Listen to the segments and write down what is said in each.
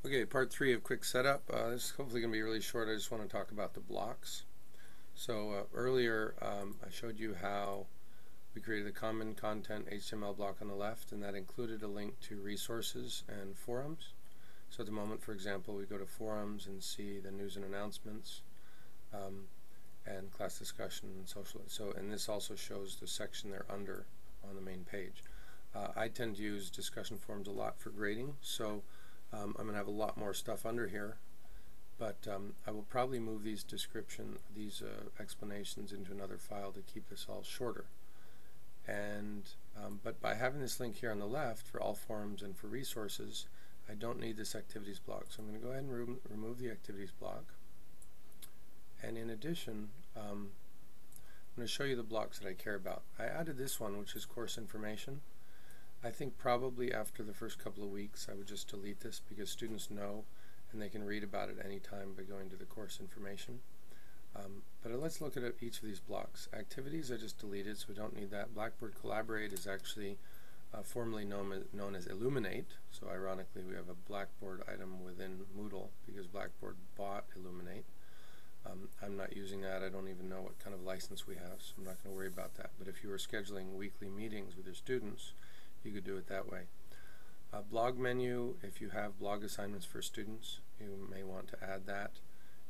Okay, part 3 of quick setup. This is hopefully going to be really short. I just want to talk about the blocks. So earlier I showed you how we created a common content HTML block on the left, and that included a link to resources and forums. So at the moment, for example, we go to forums and see the news and announcements and class discussion and social. And this also shows the section they're under on the main page. I tend to use discussion forums a lot for grading, so I'm going to have a lot more stuff under here, but I will probably move these explanations into another file to keep this all shorter. And but by having this link here on the left for all forums and for resources, I don't need this activities block. So I'm going to go ahead and remove the activities block. And in addition, I'm going to show you the blocks that I care about. I added this one, which is course information. I think probably after the first couple of weeks I would just delete this because students know and they can read about it anytime by going to the course information. But let's look at each of these blocks. Activities I just deleted, so we don't need that. Blackboard Collaborate is actually formerly known as Illuminate, so ironically we have a Blackboard item within Moodle because Blackboard bought Illuminate. I'm not using that. I don't even know what kind of license we have, so I'm not going to worry about that. But if you were scheduling weekly meetings with your students, you could do it that way. Blog menu, if you have blog assignments for students, you may want to add that.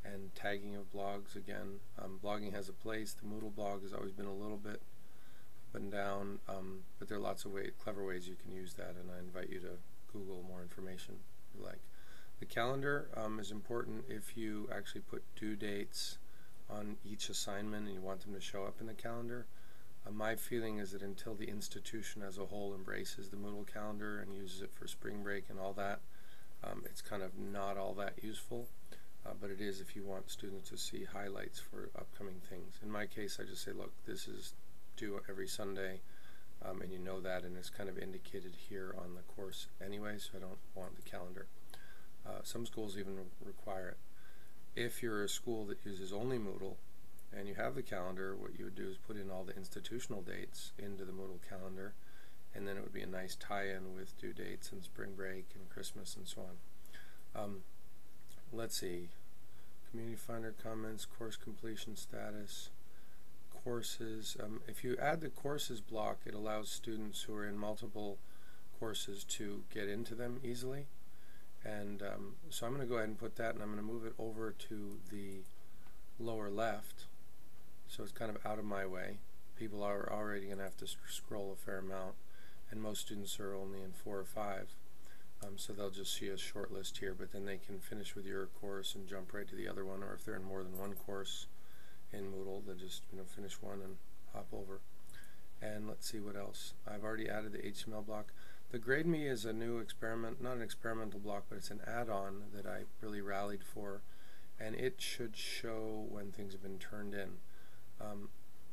And tagging of blogs, again, blogging has a place. The Moodle blog has always been a little bit up and down, but there are lots of clever ways you can use that, and I invite you to Google more information if you like. The calendar is important if you actually put due dates on each assignment and you want them to show up in the calendar. My feeling is that until the institution as a whole embraces the Moodle calendar and uses it for spring break and all that, it's kind of not all that useful, but it is if you want students to see highlights for upcoming things. In my case, I just say, look, this is due every Sunday, and you know that, and it's kind of indicated here on the course anyway, so I don't want the calendar. Some schools even require it. If you're a school that uses only Moodle, and you have the calendar, what you would do is put in all the institutional dates into the Moodle calendar, and then it would be a nice tie-in with due dates and spring break and Christmas and so on. Let's see. Community Finder comments, course completion status, courses. If you add the courses block, it allows students who are in multiple courses to get into them easily. And so I'm going to go ahead and put that, and I'm going to move it over to the lower left. So it's kind of out of my way. People are already going to have to scroll a fair amount, and most students are only in 4 or 5. So they'll just see a short list here, but then they can finish with your course and jump right to the other one, or if they're in more than one course in Moodle, they'll just finish one and hop over. And let's see what else. I've already added the HTML block. The GradeMe is a new experiment, not an experimental block, but it's an add-on that I really rallied for, and it should show when things have been turned in.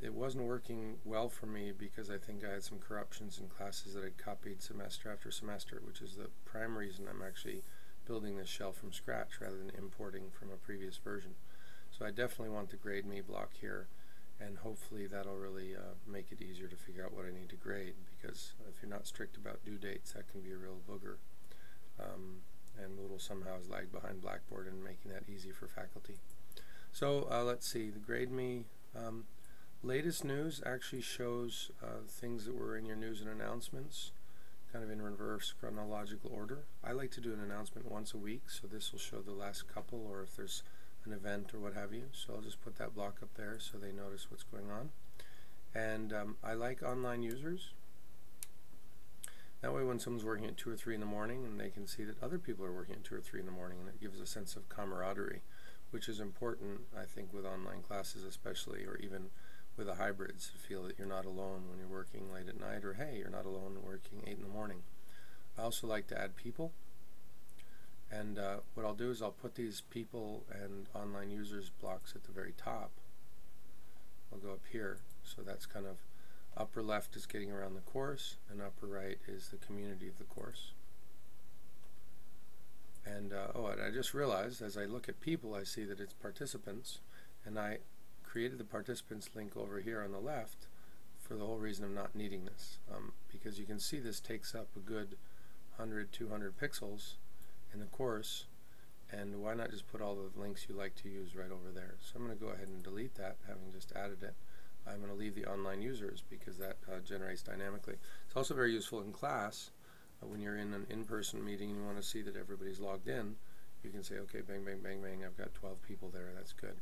It wasn't working well for me because I think I had some corruptions in classes that I copied semester after semester, which is the prime reason I'm actually building this shell from scratch rather than importing from a previous version. So I definitely want the GradeMe block here, and hopefully that'll really make it easier to figure out what I need to grade, because if you're not strict about due dates, that can be a real booger. And Moodle somehow has lagged behind Blackboard in making that easy for faculty. So let's see, the GradeMe latest news actually shows things that were in your news and announcements, kind of in reverse chronological order. I like to do an announcement once a week, so this will show the last couple, or if there's an event or what have you. So I'll just put that block up there so they notice what's going on. And I like online users. That way when someone's working at 2 or 3 in the morning, and they can see that other people are working at 2 or 3 in the morning, and it gives a sense of camaraderie, which is important, I think, with online classes especially, or even with the hybrids, to feel that you're not alone when you're working late at night, or hey, you're not alone working 8 in the morning. I also like to add people, and what I'll do is I'll put these people and online users blocks at the very top. I'll go up here, so that's kind of upper left is getting around the course, and upper right is the community of the course. And I just realized as I look at people, I see that it's participants, and I created the participants link over here on the left for the whole reason of not needing this, because you can see this takes up a good 100-200 pixels, in the course, and why not just put all the links you like to use right over there. So I'm going to go ahead and delete that, having just added it. I'm going to leave the online users because that generates dynamically. It's also very useful in class. When you're in an in-person meeting and you want to see that everybody's logged in, you can say, okay, bang, bang, bang, bang, I've got 12 people there, that's good.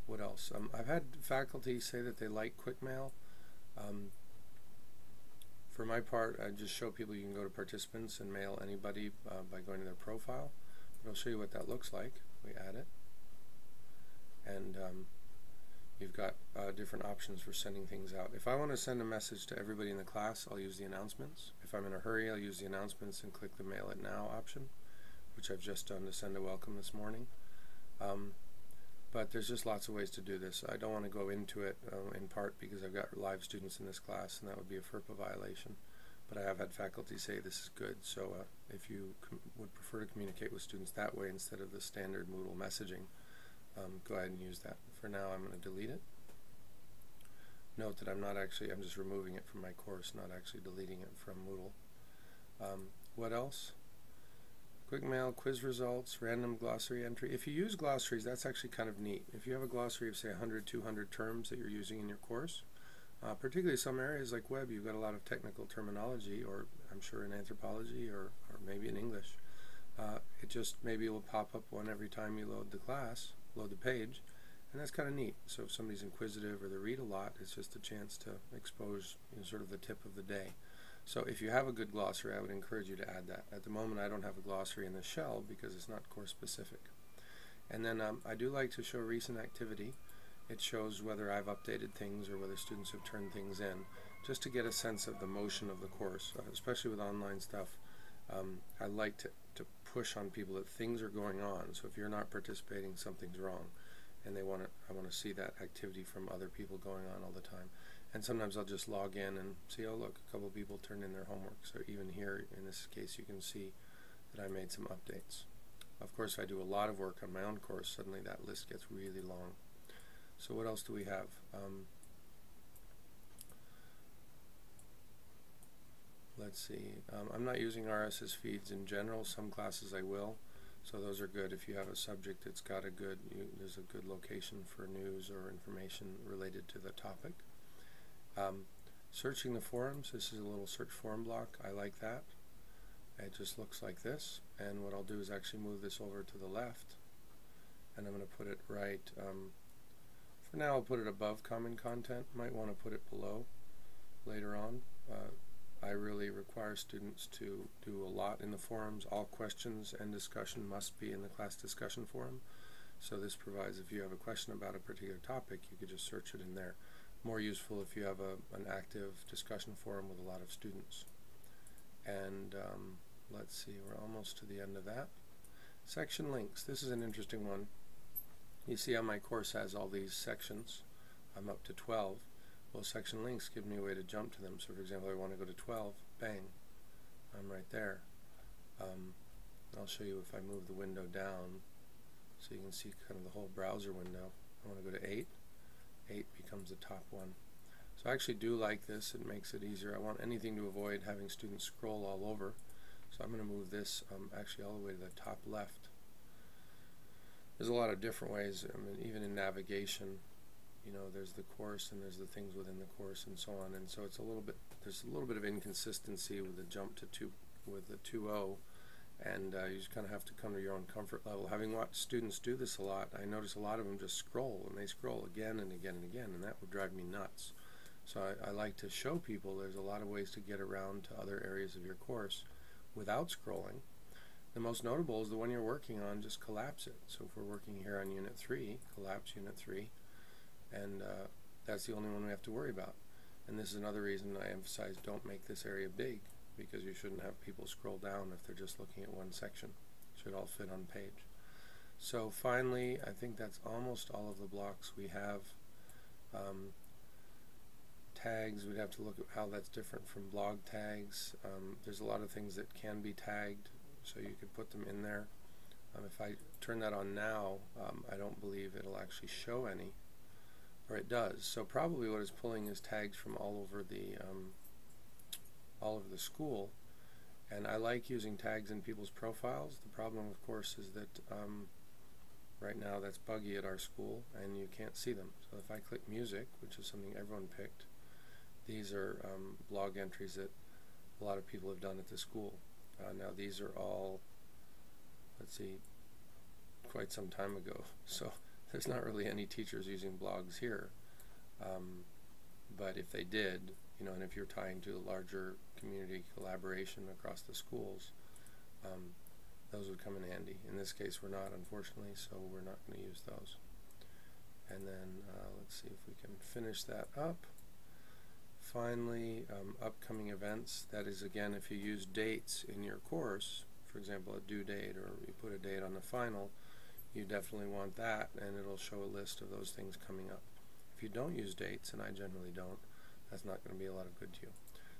What else? I've had faculty say that they like Quickmail. For my part, I just show people you can go to participants and mail anybody by going to their profile. But I'll show you what that looks like. We add it. And you've got different options for sending things out. If I want to send a message to everybody in the class, I'll use the announcements. If I'm in a hurry, I'll use the announcements and click the Mail It Now option, which I've just done to send a welcome this morning. But there's just lots of ways to do this. I don't want to go into it in part because I've got live students in this class, and that would be a FERPA violation. But I have had faculty say this is good, so if you would prefer to communicate with students that way instead of the standard Moodle messaging, go ahead and use that. For now, I'm going to delete it. Note that I'm just removing it from my course, not actually deleting it from Moodle. What else? Quickmail, quiz results, random glossary entry. If you use glossaries, that's actually kind of neat. If you have a glossary of, say, 100, 200 terms that you're using in your course, particularly some areas like web, you've got a lot of technical terminology, or I'm sure in anthropology or maybe in English. It just maybe will pop up one every time you load the page, and that's kind of neat. So if somebody's inquisitive or they read a lot, it's just a chance to expose sort of the tip of the day. So if you have a good glossary, I would encourage you to add that. At the moment, I don't have a glossary in the shell because it's not course specific. And then I do like to show recent activity. It shows whether I've updated things or whether students have turned things in, just to get a sense of the motion of the course, especially with online stuff. I like to push on people that things are going on. So if you're not participating, something's wrong. And I want to see that activity from other people going on all the time. And sometimes I'll just log in and see, oh look, a couple of people turned in their homework. So even here, in this case, you can see that I made some updates. Of course, if I do a lot of work on my own course, suddenly that list gets really long. So what else do we have? Let's see. I'm not using RSS feeds in general. Some classes I will. So those are good if you have a subject that's got there's a good location for news or information related to the topic. Searching the forums, this is a little search forum block. I like that. It just looks like this. And what I'll do is actually move this over to the left. And I'm going to put it right, for now I'll put it above common content. Might want to put it below later on. I really require students to do a lot in the forums. All questions and discussion must be in the class discussion forum. So this provides, if you have a question about a particular topic, you could just search it in there. More useful if you have an active discussion forum with a lot of students. And let's see, we're almost to the end of that. Section links. This is an interesting one. You see how my course has all these sections. I'm up to 12. Well, section links give me a way to jump to them. So for example, I want to go to 12, bang, I'm right there. I'll show you if I move the window down so you can see kind of the whole browser window. I want to go to 8. 8 becomes the top one. So I actually do like this. It makes it easier. I want anything to avoid having students scroll all over. So I'm going to move this actually all the way to the top left. There's a lot of different ways. I mean, even in navigation, there's the course and there's the things within the course and so on. And so it's there's a little bit of inconsistency with the jump to with the 2.0. And you just kind of have to come to your own comfort level. Having watched students do this a lot, I notice a lot of them just scroll, and they scroll again and again and again, and that would drive me nuts. So I like to show people there's a lot of ways to get around to other areas of your course without scrolling. The most notable is the one you're working on, just collapse it. So if we're working here on Unit 3, collapse Unit 3, and that's the only one we have to worry about. And this is another reason I emphasize don't make this area big, because you shouldn't have people scroll down if they're just looking at one section. It should all fit on page. So finally, I think that's almost all of the blocks we have. Tags, we'd have to look at how that's different from blog tags. There's a lot of things that can be tagged, so you could put them in there. If I turn that on now, I don't believe it'll actually show any, or it does. So probably what it's pulling is tags from all over the school, And I like using tags in people's profiles. The problem, of course, is that right now that's buggy at our school and you can't see them. So if I click music, which is something everyone picked, these are blog entries that a lot of people have done at the school. Now these are all, let's see, quite some time ago. So there's not really any teachers using blogs here. But if they did, and if you're tying to a larger community collaboration across the schools, those would come in handy. In this case we're not, unfortunately, so we're not going to use those. And then let's see if we can finish that up. Finally, upcoming events. That is, again, if you use dates in your course, for example a due date, or you put a date on the final, you definitely want that, and it'll show a list of those things coming up. If you don't use dates, and I generally don't, that's not going to be a lot of good to you.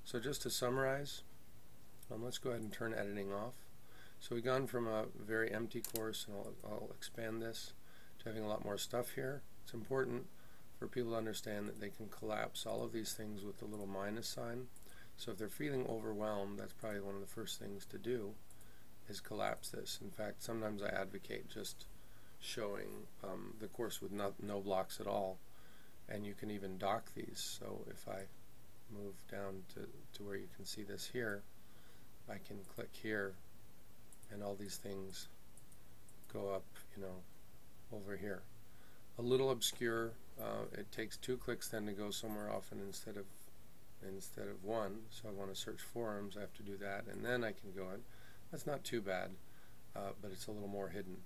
So just to summarize, let's go ahead and turn editing off. So we've gone from a very empty course, and I'll expand this, to having a lot more stuff here. It's important for people to understand that they can collapse all of these things with the little minus sign. So if they're feeling overwhelmed, that's probably one of the first things to do, is collapse this. In fact, sometimes I advocate just showing the course with no blocks at all, and you can even dock these. So if I move down to where you can see this here, I can click here and all these things go up, over here. A little obscure. It takes 2 clicks then to go somewhere often instead of one. So I want to search forums, I have to do that, and then I can go in. That's not too bad, but it's a little more hidden.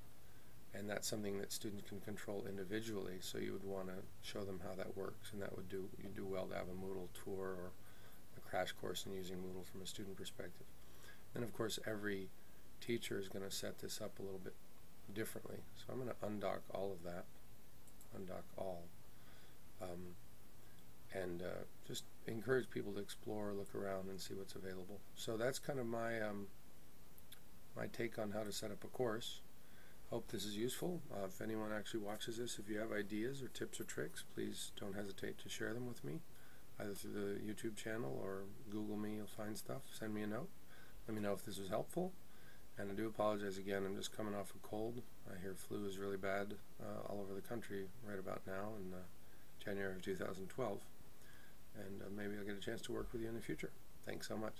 And that's something that students can control individually, so you would want to show them how that works, and that would you'd do well to have a Moodle tour or a crash course in using Moodle from a student perspective. And of course every teacher is going to set this up a little bit differently. So I'm going to undock all of that, undock all, and just encourage people to explore, look around, and see what's available. So that's kind of my my take on how to set up a course. Hope this is useful. If anyone actually watches this, if you have ideas or tips or tricks, please don't hesitate to share them with me, either through the YouTube channel or Google me. You'll find stuff. Send me a note. Let me know if this was helpful. And I do apologize again. I'm just coming off a cold. I hear flu is really bad all over the country right about now in January of 2012. And maybe I'll get a chance to work with you in the future. Thanks so much.